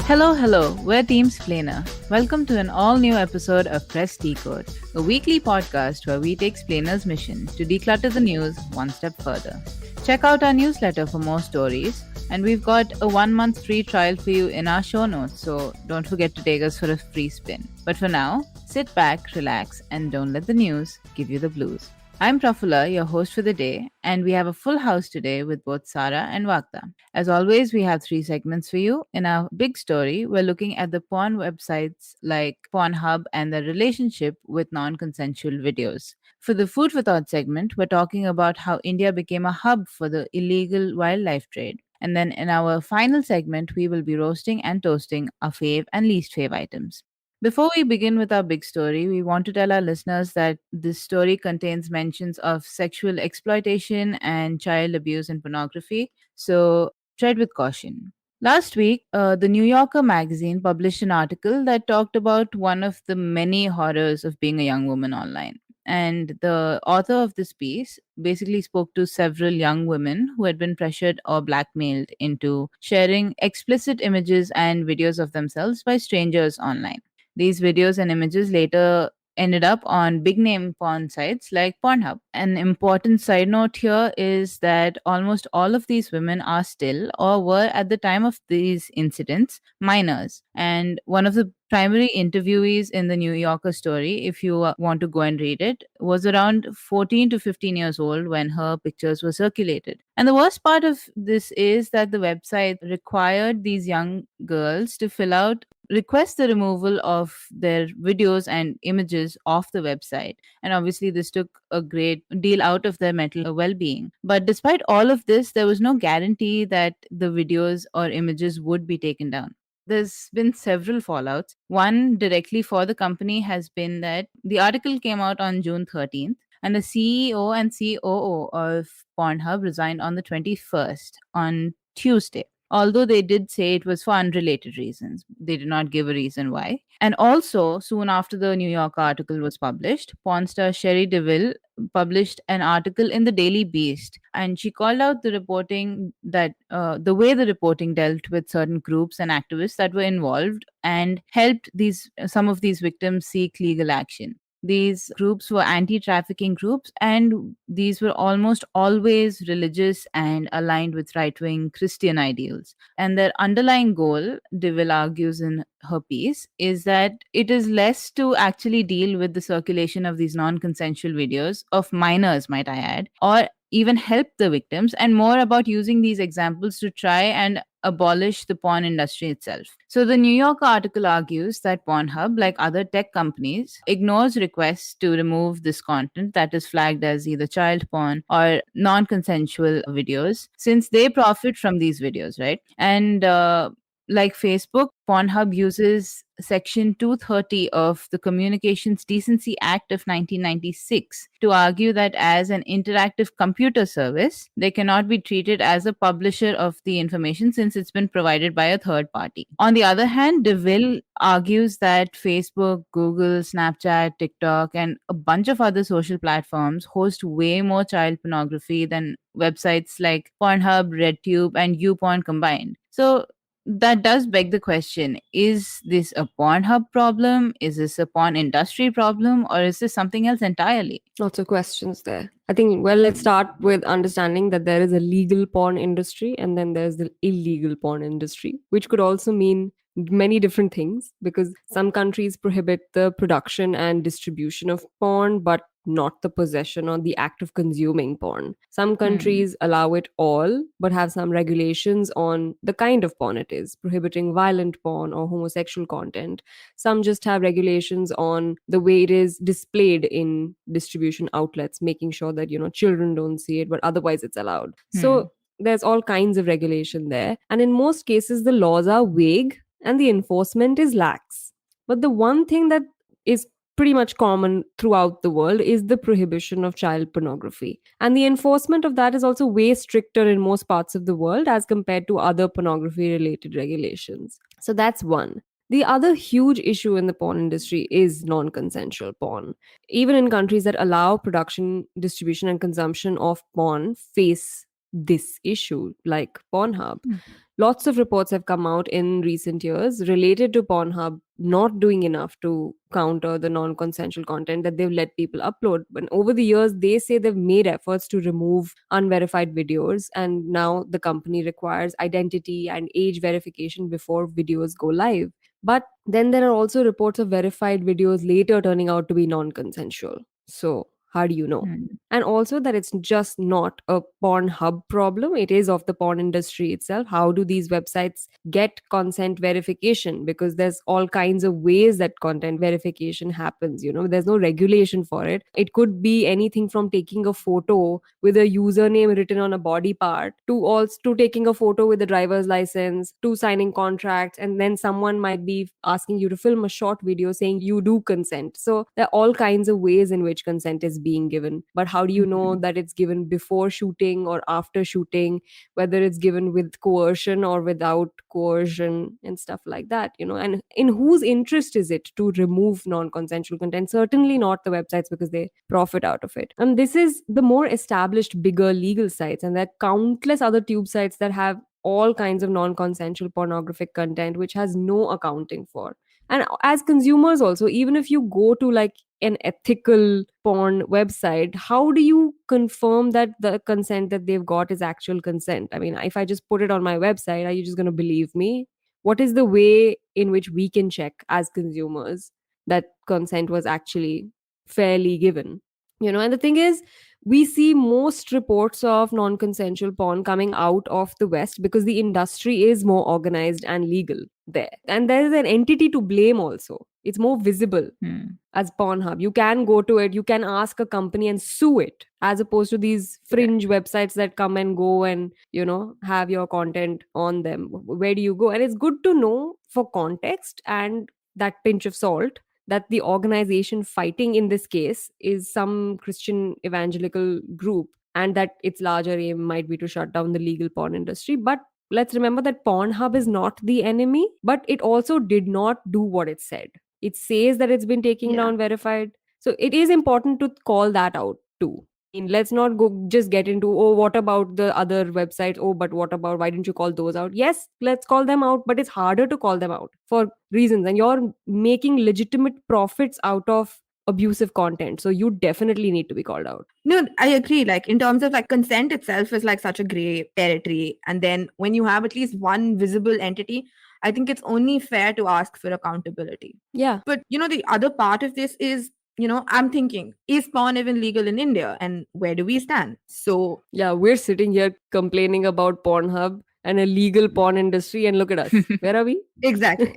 Hello, we're Team Splainer. Welcome to an all new episode of Press Decode, a weekly podcast where we take Splainer's mission to declutter the news one step further. Check out our newsletter for more stories, and we've got a 1 month free trial for you in our show notes, so don't forget to take us for a free spin. But for now, sit back, relax, and don't let the news give you the blues. I'm Prafula, your host for the day, and we have a full house today with both Sara and Vagda. As always, we have three segments for you. In our big story, we're looking at the porn websites like Pornhub and their relationship with non consensual videos. For the Food for Thought segment, we're talking about how India became a hub for the illegal wildlife trade. And then in our final segment, we will be roasting and toasting our fave and least fave items. Before we begin with our big story, we want to tell our listeners that this story contains mentions of sexual exploitation and child abuse and pornography, so tread with caution. Last week, the New Yorker magazine published an article that talked about one of the many horrors of being a young woman online. And the author of this piece basically spoke to several young women who had been pressured or blackmailed into sharing explicit images and videos of themselves by strangers online. These videos and images later ended up on big name porn sites like Pornhub. An important side note here is that almost all of these women are still or were at the time of these incidents minors. And one of the primary interviewees in the New Yorker story, if you want to go and read it, was around 14 to 15 years old when her pictures were circulated. And the worst part of this is that the website required these young girls to fill out request the removal of their videos and images off the website. And obviously, this took a great deal out of their mental well being. But despite all of this, there was no guarantee that the videos or images would be taken down. There's been several fallouts. One directly for the company has been that the article came out on June 13th, and the CEO and COO of Pornhub resigned on the 21st, on Tuesday. Although they did say it was for unrelated reasons, they did not give a reason why. And also, soon after the New York article was published, porn star Sherry DeVille published an article in the Daily Beast, and she called out the reporting that the way the reporting dealt with certain groups and activists that were involved and helped these some of these victims seek legal action. These groups were anti trafficking groups, and these were almost always religious and aligned with right wing Christian ideals. And their underlying goal, DeVille argues in her piece, is that it is less to actually deal with the circulation of these non consensual videos, of minors, might I add, or even help the victims, and more about using these examples to try and abolish the porn industry itself. So the New York article argues that Pornhub, like other tech companies, ignores requests to remove this content that is flagged as either child porn or non-consensual videos, since they profit from these videos, right? And like Facebook, Pornhub uses Section 230 of the Communications Decency Act of 1996 to argue that as an interactive computer service, they cannot be treated as a publisher of the information since it's been provided by a third party. On the other hand, DeVille argues that Facebook, Google, Snapchat, TikTok, and a bunch of other social platforms host way more child pornography than websites like Pornhub, RedTube, and YouPorn combined. So that does beg the question, is this a Pornhub problem? Is this a porn industry problem? Or is this something else entirely? Lots of questions there. I think, well, let's start with understanding that there is a legal porn industry and then there's the illegal porn industry, which could also mean many different things because some countries prohibit the production and distribution of porn, but not the possession or the act of consuming porn. Some countries allow it all, but have some regulations on the kind of porn it is, prohibiting violent porn or homosexual content. Some just have regulations on the way it is displayed in distribution outlets, making sure that, children don't see it, but otherwise it's allowed. So there's all kinds of regulation there. And in most cases, the laws are vague and the enforcement is lax. But the one thing that is pretty much common throughout the world is the prohibition of child pornography. And the enforcement of that is also way stricter in most parts of the world as compared to other pornography related regulations. So that's one. The other huge issue in the porn industry is non-consensual porn. Even in countries that allow production, distribution, and consumption of porn face this issue, like Pornhub. lots of reports have come out in recent years related to Pornhub not doing enough to counter the non-consensual content that they've let people upload. But over the years, they say they've made efforts to remove unverified videos, and now the company requires identity and age verification before videos go live. But then there are also reports of verified videos later turning out to be non-consensual. So how do you know? Hmm. And also that it's just not a Pornhub problem, it is of the porn industry itself. How do these websites get consent verification? Because there's all kinds of ways that content verification happens, there's no regulation for it. It could be anything from taking a photo with a username written on a body part, to also to taking a photo with a driver's license, to signing contracts, and then someone might be asking you to film a short video saying you do consent. So there are all kinds of ways in which consent is being given. But how do you know Mhm. that it's given before shooting or after shooting, whether it's given with coercion or without coercion and stuff like that, and in whose interest is it to remove non-consensual content? Certainly not the websites, because they profit out of it. And this is the more established bigger legal sites, and there are countless other tube sites that have all kinds of non-consensual pornographic content which has no accounting for. And as consumers also, even if you go to like an ethical porn website, how do you confirm that the consent that they've got is actual consent? I mean, if I just put it on my website, are you just going to believe me? What is the way in which we can check as consumers that consent was actually fairly given? And the thing is, we see most reports of non-consensual porn coming out of the West because the industry is more organized and legal there, and there is an entity to blame also. It's more visible Hmm. as Pornhub. You can go to it, you can ask a company and sue it, as opposed to these Yeah. fringe websites that come and go and, have your content on them. Where do you go? And it's good to know for context and that pinch of salt that the organization fighting in this case is some Christian evangelical group, and that its larger aim might be to shut down the legal porn industry. But let's remember that Pornhub is not the enemy, but it also did not do what it said. It says that it's been taking Yeah. down verified. So it is important to call that out too. I mean, let's not go just get into, oh, what about the other websites? Oh, but what about, why didn't you call those out? Yes, let's call them out, but it's harder to call them out for reasons. And you're making legitimate profits out of abusive content. So you definitely need to be called out. No, I agree. Like in terms of like consent itself is like such a gray territory. And then when you have at least one visible entity, I think it's only fair to ask for accountability. Yeah. But the other part of this is, I'm thinking, is porn even legal in India? And where do we stand? So Yeah, we're sitting here complaining about Pornhub and a legal porn industry, and look at us. Where are we? exactly.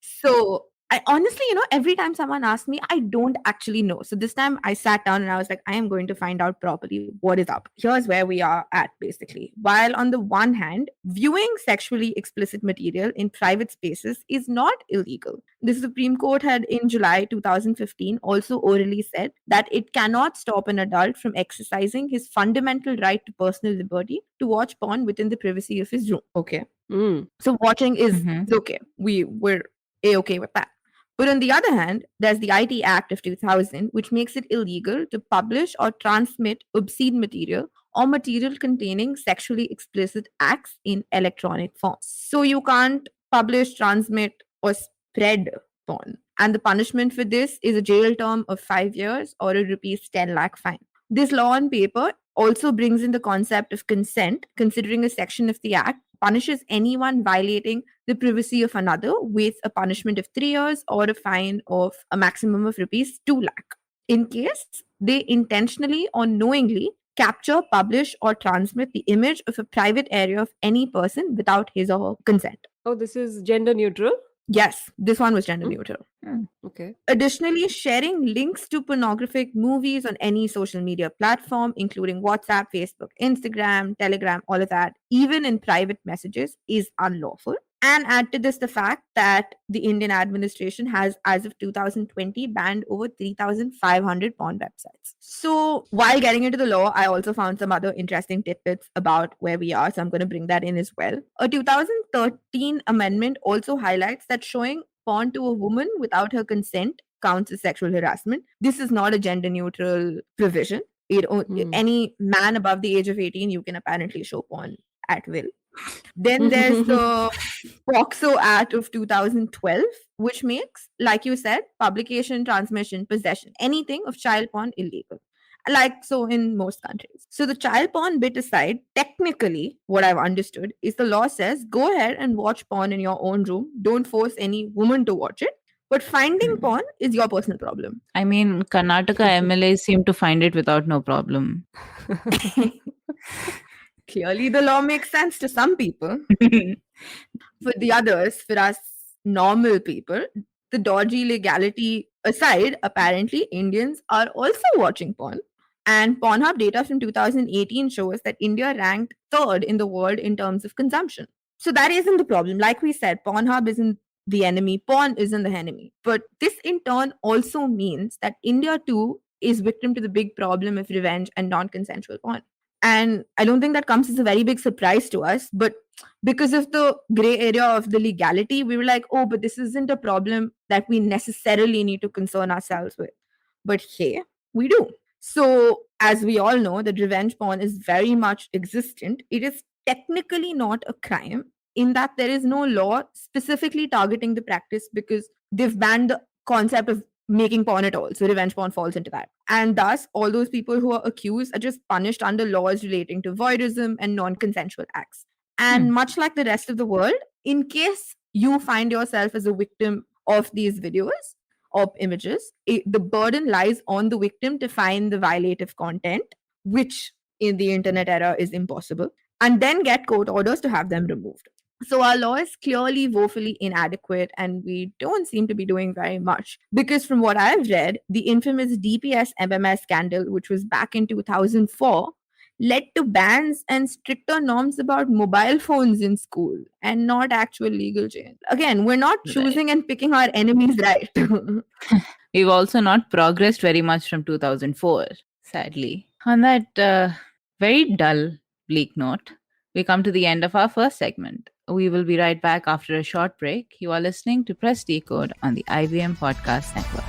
So I honestly, every time someone asks me, I don't actually know. So this time I sat down and I was like, I am going to find out properly what is up. Here's where we are at basically. While on the one hand, viewing sexually explicit material in private spaces is not illegal. The Supreme Court had in July 2015 also orally said that it cannot stop an adult from exercising his fundamental right to personal liberty to watch porn within the privacy of his room. Okay. Mm. So watching is Mhm. okay. We're a-okay with that. But on the other hand, there's the IT Act of 2000, which makes it illegal to publish or transmit obscene material or material containing sexually explicit acts in electronic form. So you can't publish, transmit, or spread porn. And the punishment for this is a jail term of 5 years or a rupees 10 lakh fine. This law on paper also brings in the concept of consent, considering a section of the Act punishes anyone violating the privacy of another with a punishment of 3 years or a fine of a maximum of rupees 2 lakh in case they intentionally or knowingly capture, publish, or transmit the image of a private area of any person without his or her consent. Oh, this is gender neutral? Yes, this one was gender Hmm? neutral. Hmm. Okay. Additionally, sharing links to pornographic movies on any social media platform, including WhatsApp, Facebook, Instagram, Telegram, all of that, even in private messages, is unlawful. And add to this the fact that the Indian administration has, as of 2020, banned over 3,500 porn websites. So, while getting into the law, I also found some other interesting tidbits about where we are. So, I'm going to bring that in as well. A 2013 amendment also highlights that showing porn to a woman without her consent counts as sexual harassment. This is not a gender neutral provision. Hmm. Any man above the age of 18, you can apparently show porn at will. Then there's the POXO Act of 2012, which makes, like you said, publication, transmission, possession, anything of child porn illegal. Like so in most countries. So the child porn bit aside, technically, what I've understood is the law says go ahead and watch porn in your own room. Don't force any woman to watch it. But finding porn is your personal problem. I mean, Karnataka MLAs seem to find it without no problem. Clearly, the law makes sense to some people. For the others, for us normal people, the dodgy legality aside, apparently Indians are also watching porn. And Pornhub data from 2018 shows that India ranked third in the world in terms of consumption. So that isn't the problem. Like we said, Pornhub isn't the enemy, porn isn't the enemy. But this in turn also means that India too is victim to the big problem of revenge and non consensual porn. And I don't think that comes as a very big surprise to us. But because of the gray area of the legality, we were like, oh, but this isn't a problem that we necessarily need to concern ourselves with. But hey, we do. So, as we all know, that revenge porn is very much existent. It is technically not a crime in that there is no law specifically targeting the practice because they've banned the concept of making porn at all. So, revenge porn falls into that. And thus, all those people who are accused are just punished under laws relating to voyeurism and non consensual acts. And much like the rest of the world, in case you find yourself as a victim of these videos or images, the burden lies on the victim to find the violative content, which in the internet era is impossible, and then get court orders to have them removed. So our law is clearly woefully inadequate, and we don't seem to be doing very much. Because from what I've read, the infamous DPS MMS scandal, which was back in 2004, led to bans and stricter norms about mobile phones in school and not actual legal change. Again, we're not choosing and picking our enemies right. We've also not progressed very much from 2004, sadly. On that very dull, bleak note, we come to the end of our first segment. We will be right back after a short break. You are listening to Press Decode on the IVM Podcast Network.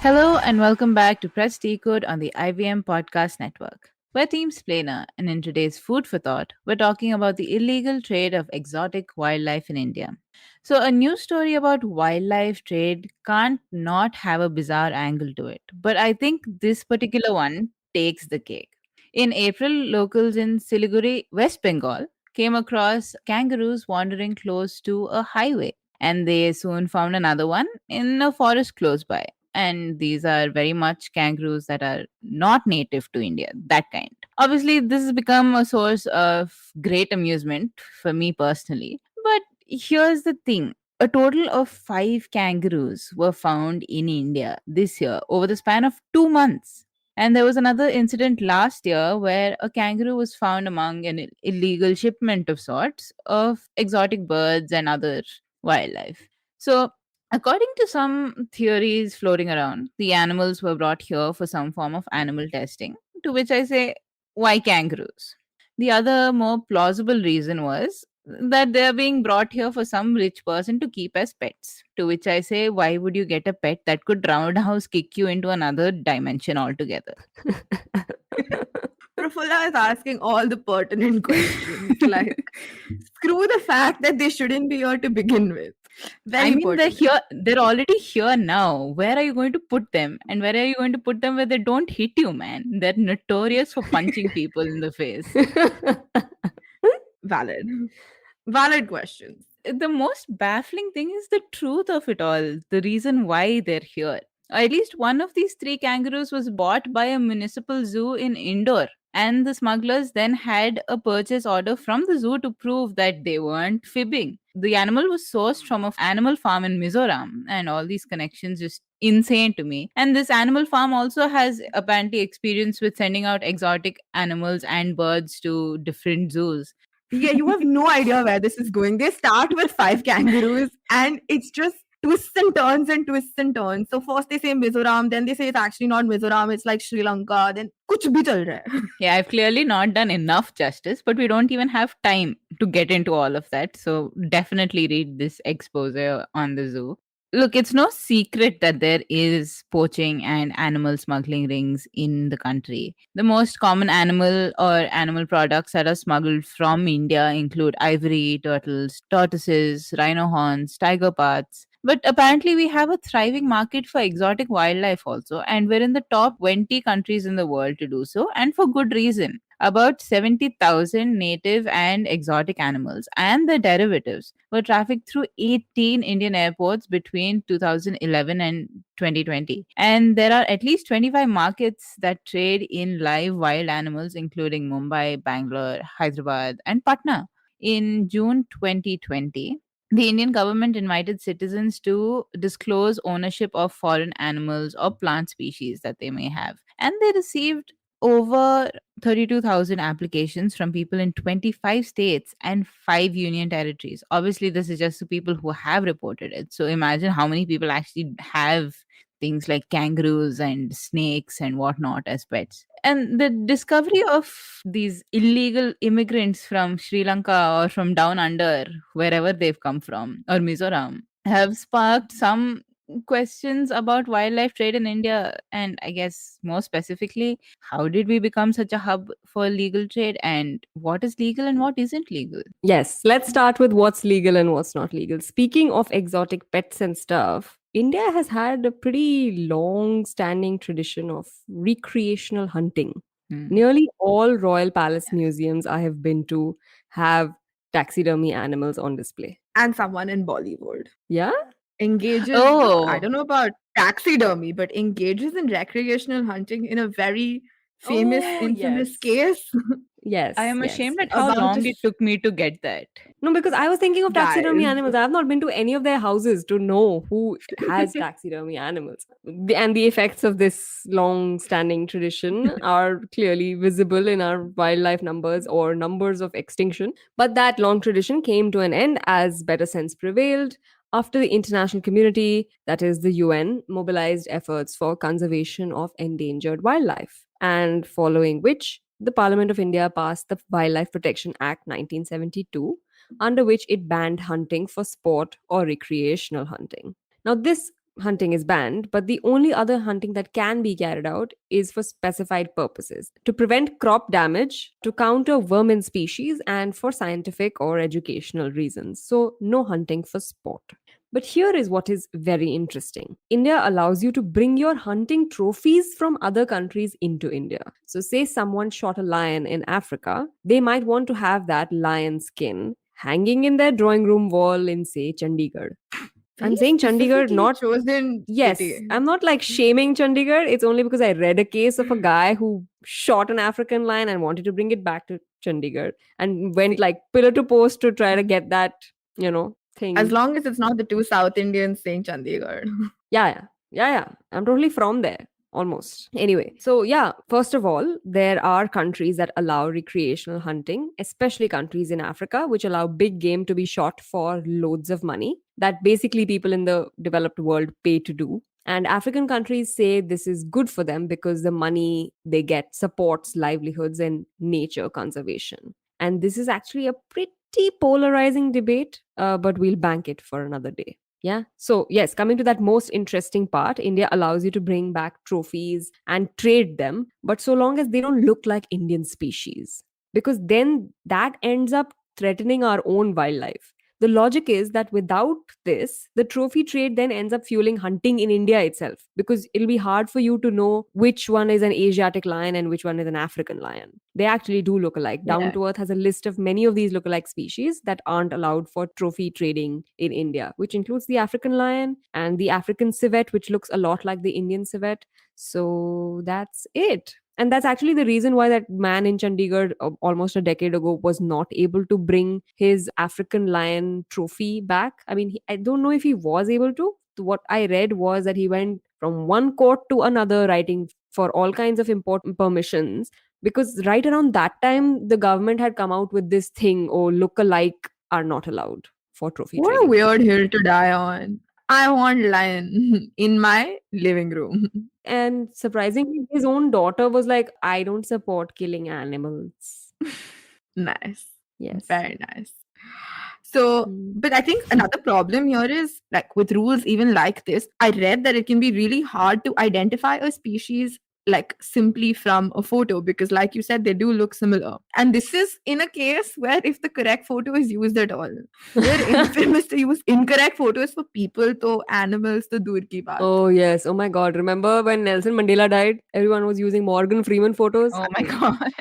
Hello and welcome back to Press Decode on the IVM Podcast Network. We're Team Splainer, and in today's Food for Thought, we're talking about the illegal trade of exotic wildlife in India. So, a news story about wildlife trade can't not have a bizarre angle to it, but I think this particular one takes the cake. In April, locals in Siliguri, West Bengal, came across kangaroos wandering close to a highway, and they soon found another one in a forest close by. And these are very much kangaroos that are not native to India, that kind. Obviously, this has become a source of great amusement for me personally. But here's the thing, a total of 5 kangaroos were found in India this year over the span of 2 months. And there was another incident last year where a kangaroo was found among an illegal shipment of sorts of exotic birds and other wildlife. So, according to some theories floating around, the animals were brought here for some form of animal testing, to which I say, why kangaroos? The other more plausible reason was that they are being brought here for some rich person to keep as pets. To which I say, why would you get a pet that could roundhouse kick you into another dimension altogether? Prafula is asking all the pertinent questions. Like, screw the fact that they shouldn't be here to begin with. Very I mean, they're pertinent. here. They're already here now. Where are you going to put them? And where are you going to put them where they don't hit you, man? They're notorious for punching people in the face. Valid. Valid questions. The most baffling thing is the truth of it all, the reason why they're here. At least one of these 3 kangaroos was bought by a municipal zoo in Indore, and the smugglers then had a purchase order from the zoo to prove that they weren't fibbing. The animal was sourced from an animal farm in Mizoram, and all these connections just insane to me. And this animal farm also has apparently experience with sending out exotic animals and birds to different zoos. Yeah, you have no idea where this is going. They start with 5 kangaroos and it's just twists and turns and twists and turns. So first they say Mizoram, then they say it's actually not Mizoram, it's like Sri Lanka, then kuch bhi chal raha hai. Yeah, I've clearly not done enough justice, but we don't even have time to get into all of that. So definitely read this expose on the zoo. Look, it's no secret that there is poaching and animal smuggling rings in the country. The most common animal or animal products that are smuggled from India include ivory, turtles, tortoises, rhino horns, tiger parts. But apparently, we have a thriving market for exotic wildlife also, and we're in the top 20 countries in the world to do so, and for good reason. About 70,000 native and exotic animals and their derivatives were trafficked through 18 Indian airports between 2011 and 2020. And there are at least 25 markets that trade in live wild animals, including Mumbai, Bangalore, Hyderabad, and Patna. In June 2020, the Indian government invited citizens to disclose ownership of foreign animals or plant species that they may have. And they received over 32,000 applications from people in 25 states and 5 union territories. Obviously, this is just the people who have reported it. So imagine how many people actually have things like kangaroos and snakes and whatnot as pets. And the discovery of these illegal immigrants from Sri Lanka or from down under, wherever they've come from, or Mizoram, have sparked some questions about wildlife trade in India. And I guess more specifically, how did we become such a hub for legal trade, and what is legal and what isn't legal? Yes, let's start with what's legal and what's not legal. Speaking of exotic pets and stuff, India has had a pretty long standing tradition of recreational hunting. Hmm. Nearly all royal palace museums I have been to have taxidermy animals on display. And someone in Bollywood Yeah? engages, look, I Oh, don't know about taxidermy, but engages in recreational hunting in a very famous, Oh, infamous yes. case I Yes, am yes, ashamed at how yes. about a long it took me to get that. No, because I was thinking of taxidermy guys. animals. I have not been to any of their houses to know who has taxidermy animals. And the effects of this long standing tradition are clearly visible in our wildlife numbers or numbers of extinction. But that long tradition came to an end as better sense prevailed after the international community, that is the UN, mobilized efforts for conservation of endangered wildlife. And following which, the Parliament of India passed the Wildlife Protection Act 1972, under which it banned hunting for sport or recreational hunting. Now, this hunting is banned, but the only other hunting that can be carried out is for specified purposes to prevent crop damage, to counter vermin species, and for scientific or educational reasons. So, no hunting for sport. But here is what is very interesting. India allows you to bring your hunting trophies from other countries into India. So, say someone shot a lion in Africa, they might want to have that lion skin hanging in their drawing room wall in, say, Chandigarh. I'm Very saying Chandigarh, specifically not chosen yes, city. I'm not like shaming Chandigarh. It's only because I read a case of a guy who shot an African lion and wanted to bring it back to Chandigarh and went See, like pillar to post to try to get that, as thing. long as it's not the two South Indians saying Chandigarh. Yeah, yeah. Yeah, yeah. I'm totally from there. Almost. Anyway, so yeah, first of all, there are countries that allow recreational hunting, especially countries in Africa, which allow big game to be shot for loads of money that basically people in the developed world pay to do. And African countries say this is good for them because the money they get supports livelihoods and nature conservation. And this is actually a pretty polarizing debate, but we'll bank it for another day. Yeah. So, yes, coming to that most interesting part, India allows you to bring back trophies and trade them, but so long as they don't look like Indian species, because then that ends up threatening our own wildlife. The logic is that without this, the trophy trade then ends up fueling hunting in India itself because it'll be hard for you to know which one is an Asiatic lion and which one is an African lion. They actually do look alike. Down Yeah. to Earth has a list of many of these lookalike species that aren't allowed for trophy trading in India, which includes the African lion and the African civet, which looks a lot like the Indian civet. So that's it. And that's actually the reason why that man in Chandigarh almost a decade ago was not able to bring his African lion trophy back. I mean, I don't know if he was able to. What I read was that he went from one court to another writing for all kinds of important permissions because right around that time the government had come out with this thing, oh, look-alike are not allowed for trophy What a trading. weird hill to die on. I want lion in my living room. And surprisingly, his own daughter was like, I don't support killing animals. Nice. Yes. Very nice. So, Mm. but I think another problem here is like with rules even like this, I read that it can be really hard to identify a species like simply from a photo because like you said they do look similar, and this is in a case where if the correct photo is used at all, we're infamous to use incorrect photos for people to animals to dur ki baat. Oh yes. Oh my God. Remember when Nelson Mandela died? Everyone was using Morgan Freeman photos. Oh I my mean, god.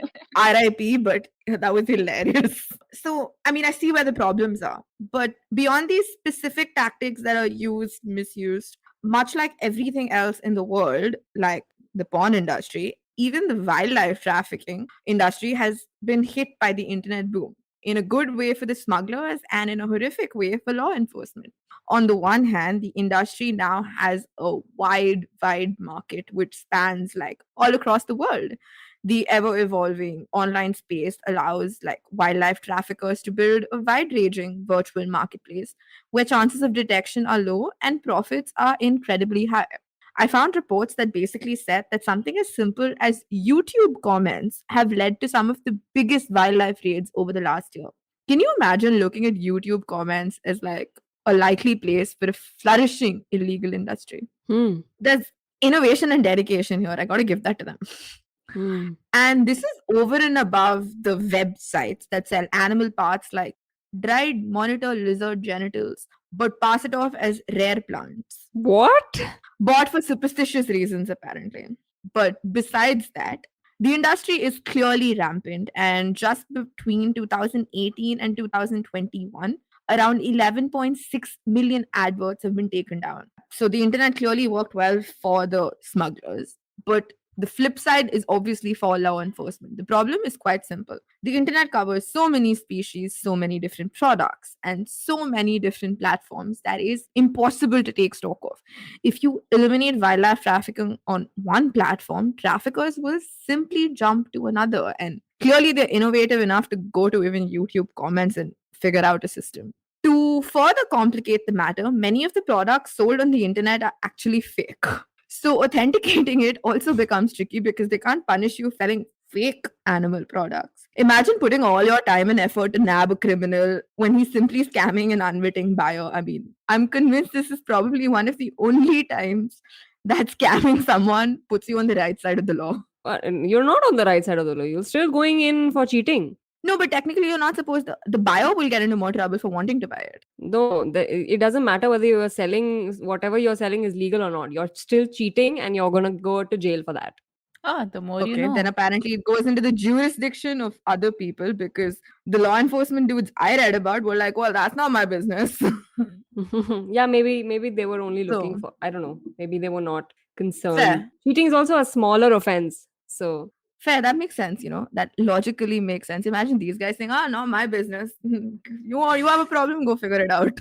RIP, but that was hilarious. So, I mean, I see where the problems are. But beyond these specific tactics that are used, misused, much like everything else in the world, like the porn industry, even the wildlife trafficking industry has been hit by the internet boom. In a good way for the smugglers and in a horrific way for law enforcement. On the one hand, the industry now has a wide market which spans like all across the world. The ever evolving online space allows like wildlife traffickers to build a wide ranging virtual marketplace where chances of detection are low and profits are incredibly high. I found reports that basically said that something as simple as YouTube comments have led to some of the biggest wildlife raids over the last year. Can you imagine looking at YouTube comments as like a likely place for a flourishing illegal industry? Hmm. There's innovation and dedication here. I got to give that to them. Hmm. And this is over and above the websites that sell animal parts like dried monitor lizard genitals, but pass it off as rare plants. What? Bought for superstitious reasons, apparently. But besides that, the industry is clearly rampant, and just between 2018 and 2021, around 11.6 million adverts have been taken down. So the internet clearly worked well for the smugglers. But the flip side is obviously for law enforcement. The problem is quite simple. The internet covers so many species, so many different products, and so many different platforms that is impossible to take stock of. If you eliminate wildlife trafficking on one platform, traffickers will simply jump to another. And clearly, they're innovative enough to go to even YouTube comments and figure out a system. To further complicate the matter, many of the products sold on the internet are actually fake. So authenticating it also becomes tricky because they can't punish you for selling fake animal products. Imagine putting all your time and effort to nab a criminal when he's simply scamming an unwitting buyer. I mean, I'm convinced this is probably one of the only times that scamming someone puts you on the right side of the law. And you're not on the right side of the law. You're still going in for cheating. No, but technically you're not supposed to. The buyer will get into more trouble for wanting to buy it. No, it doesn't matter whether you're selling whatever you're selling is legal or not. You're still cheating and you're going to go to jail for that. Ah, the more you Okay, then know. apparently it goes into the jurisdiction of other people because the law enforcement dudes I read about were like, well, that's not my business. Yeah, maybe they were only looking So, for, I don't know, maybe they were not concerned. fair. Cheating is also a smaller offense. So, Fair, that makes sense, that logically makes sense. Imagine these guys saying, not my business. You have a problem, go figure it out.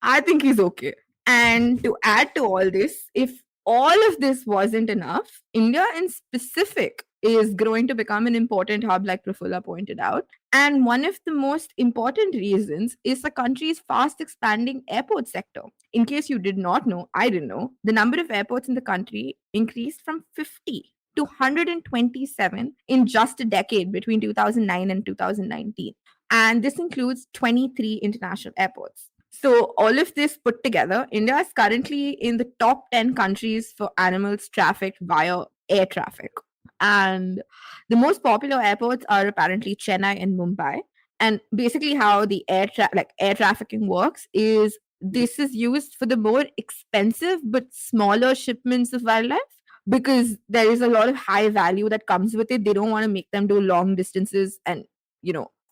I think he's okay. And to add to all this, if all of this wasn't enough, India in specific is growing to become an important hub, like Prafula pointed out. And one of the most important reasons is the country's fast expanding airport sector. In case you did not know, I didn't know, the number of airports in the country increased from 50 to 127 in just a decade between 2009 and 2019. And this includes 23 international airports. So, all of this put together, India is currently in the top 10 countries for animals trafficked via air traffic. And the most popular airports are apparently Chennai and Mumbai. And basically, how the air trafficking works is this is used for the more expensive but smaller shipments of wildlife because there is a lot of high value that comes with it. They don't want to make them do long distances and,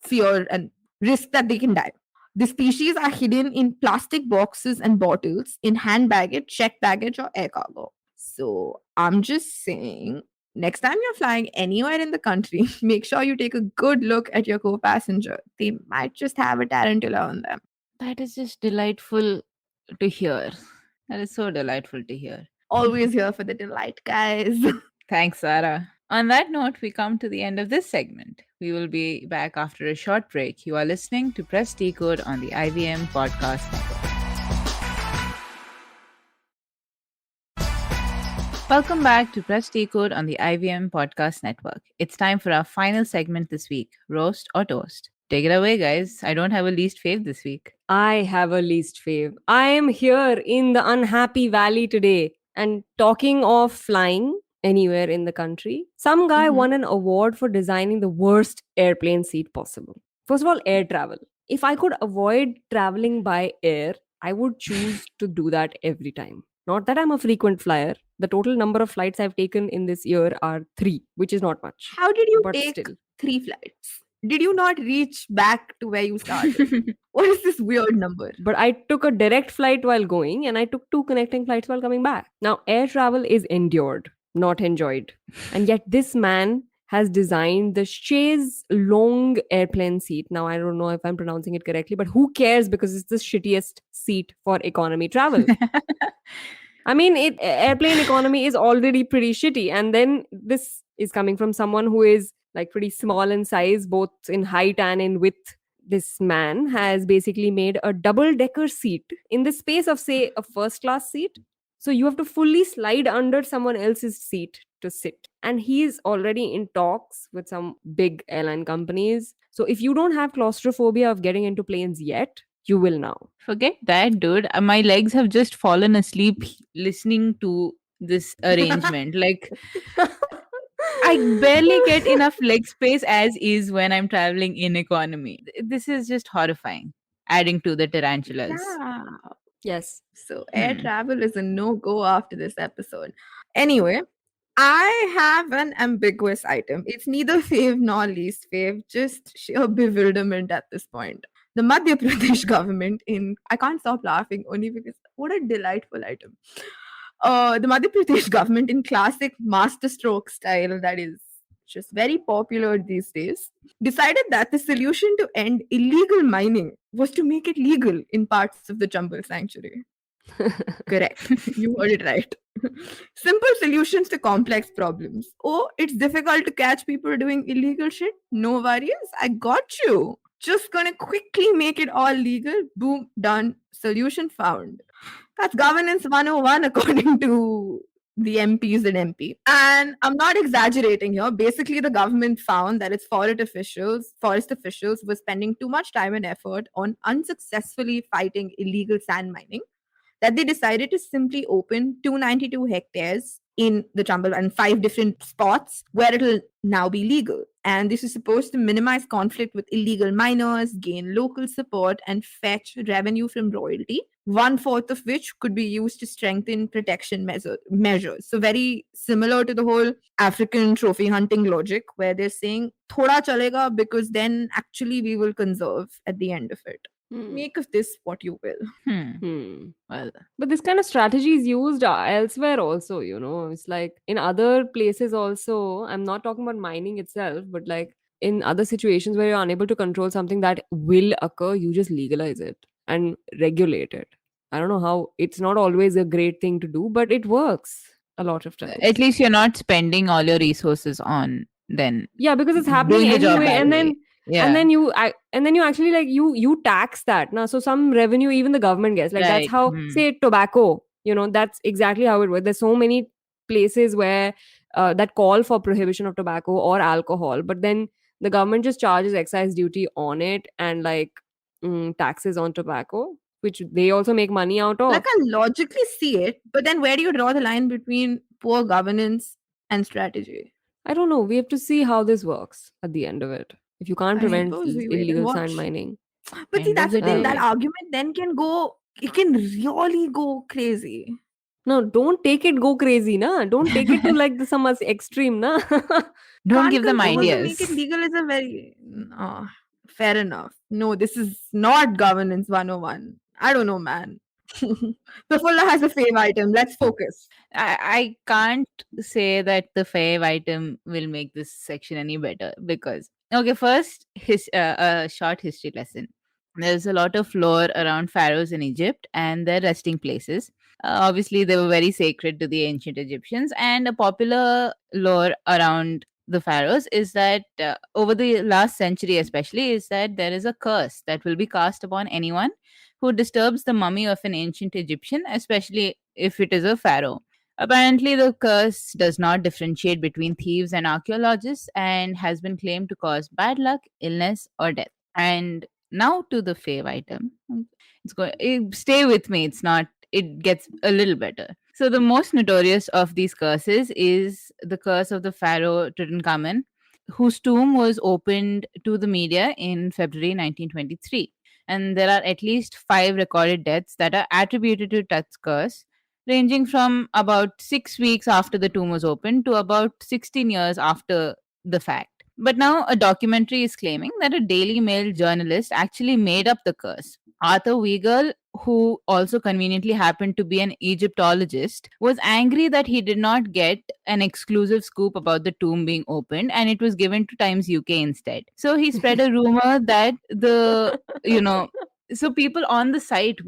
fear and risk that they can die. The species are hidden in plastic boxes and bottles, in hand baggage, checked baggage, or air cargo. So I'm just saying, next time you're flying anywhere in the country, make sure you take a good look at your co passenger. They might just have a tarantula on them. That is just delightful to hear. That is so delightful to hear. Always here for the delight, guys. Thanks, Sara. On that note, we come to the end of this segment. We will be back after a short break. You are listening to Press Decode on the IVM Podcast Network. Welcome back to Press Decode on the IVM Podcast Network. It's time for our final segment this week, Roast or Toast. Take it away, guys. I don't have a least fave this week. I have a least fave. I am here in the unhappy valley today. And talking of flying anywhere in the country, some guy Mhm. won an award for designing the worst airplane seat possible. First of all, air travel. If I could avoid traveling by air, I would choose to do that every time. Not that I'm a frequent flyer. The total number of flights I've taken in this year are 3, which is not much. How did you But take still. 3 flights? Did you not reach back to where you started? What is this weird number? But I took a direct flight while going and I took 2 connecting flights while coming back. Now, air travel is endured, not enjoyed. And yet, this man has designed the Chaise Longue airplane seat. Now, I don't know if I'm pronouncing it correctly, but who cares because it's the shittiest seat for economy travel. I mean, airplane economy is already pretty shitty. And then this is coming from someone who is like pretty small in size, both in height and in width. This man has basically made a double decker seat in the space of, say, a first class seat. So you have to fully slide under someone else's seat to sit. And he is already in talks with some big airline companies. So if you don't have claustrophobia of getting into planes yet, you will now. Forget that, dude. My legs have just fallen asleep listening to this arrangement. Like, I barely get enough leg space as is when I'm traveling in economy. This is just horrifying, adding to the tarantulas. Yeah. Yes. So air Hmm. travel is a no-go after this episode. Anyway, I have an ambiguous item. It's neither fave nor least fave, just sheer bewilderment at this point. The Madhya Pradesh government I can't stop laughing only because what a delightful item. The Madhya Pradesh government in classic masterstroke style that is just very popular these days decided that the solution to end illegal mining was to make it legal in parts of the Chambal sanctuary. Correct. You heard it right. Simple solutions to complex problems. Oh, it's difficult to catch people doing illegal shit? No worries. I got you. Just gonna quickly make it all legal. Boom, done. Solution found. That's governance 101 according to the MPs and MP. And I'm not exaggerating here. Basically, the government found that its forest officials were spending too much time and effort on unsuccessfully fighting illegal sand mining that they decided to simply open 292 hectares in the Chambal and 5 different spots where it'll now be legal. And this is supposed to minimize conflict with illegal miners, gain local support, and fetch revenue from royalty, 1/4 of which could be used to strengthen protection measures. So, very similar to the whole African trophy hunting logic, where they're saying, thoda chalega, because then actually we will conserve at the end of it. Hmm. Make of this what you will. Hmm. Well, But this kind of strategy is used elsewhere also, It's like in other places also. I'm not talking about mining itself, but like in other situations where you're unable to control something that will occur, you just legalize it and regulate it. I don't know how it's not always a great thing to do, but it works a lot of times. at least you're not spending all your resources on then Yeah, because it's happening doing the job anyway, and badly. then Yeah, and then you actually like you tax that now, so some revenue even the government gets, like that's right. how, say, tobacco, that's exactly how it works. There's so many places where that call for prohibition of tobacco or alcohol, but then the government just charges excise duty on it and like taxes on tobacco, which they also make money out Like of. I logically see it, but then where do you draw the line between poor governance and strategy? I don't know, we have to see how this works at the end of it. If you can't I prevent suppose we wait and illegal sand watch. mining. But see, End of that's the the thing. That day. argument then it can really go crazy. No, don't take it go crazy, na. Don't take it to like some extreme, na. Don't Can't give them control to make it ideas. legal is a very fair enough. No, this is not governance 101. I don't know, man. Prafula has a fave item. Let's focus. I can't say that the fave item will make this section any better because okay, first a short history lesson. There's a lot of lore around pharaohs in Egypt and their resting places. Obviously, they were very sacred to the ancient Egyptians, and a popular lore around the pharaohs is that over the last century, especially, is that there is a curse that will be cast upon anyone who disturbs the mummy of an ancient Egyptian, especially if it is a pharaoh. Apparently, the curse does not differentiate between thieves and archaeologists and has been claimed to cause bad luck, illness, or death. And now to the fave item. Stay with me. It's not. It gets a little better. So the most notorious of these curses is the curse of the pharaoh Tutankhamun, whose tomb was opened to the media in February 1923. And there are at least 5 recorded deaths that are attributed to Tut's curse, ranging from about 6 weeks after the tomb was opened to about 16 years after the fact. But now a documentary is claiming that a Daily Mail journalist actually made up the curse. Arthur Weigel, who also conveniently happened to be an Egyptologist, was angry that he did not get an exclusive scoop about the tomb being opened and it was given to Times UK instead. So he spread a rumor that you know, so people on the site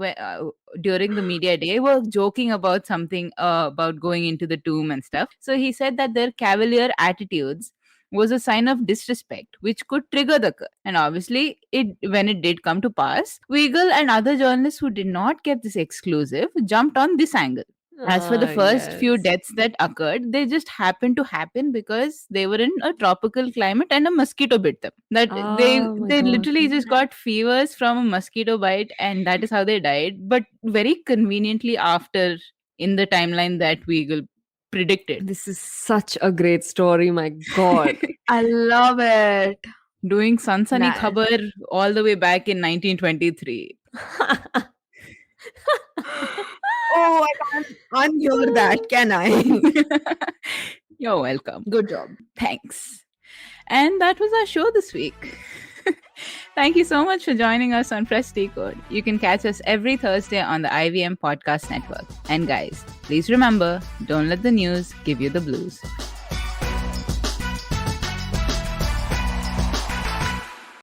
during the media day were joking about something about going into the tomb and stuff. So he said that their cavalier attitudes was a sign of disrespect, which could trigger the curse. And obviously, when it did come to pass, Weigel and other journalists who did not get this exclusive jumped on this angle. As for the first few Yes. deaths that occurred, they just happened to happen because they were in a tropical climate and a mosquito bit them. That Oh my they God. literally just got fevers from a mosquito bite, and that is how they died. But very conveniently after in the timeline that Weigel predicted. This is such a great story. My God. I love it. Doing Sansani Nice. Khabar all the way back in 1923. Oh, I can't unhear that, can I? You're welcome. Good job. Thanks. And that was our show this week. Thank you so much for joining us on Press Decode. You can catch us every Thursday on the IVM Podcast Network. And guys, please remember, don't let the news give you the blues.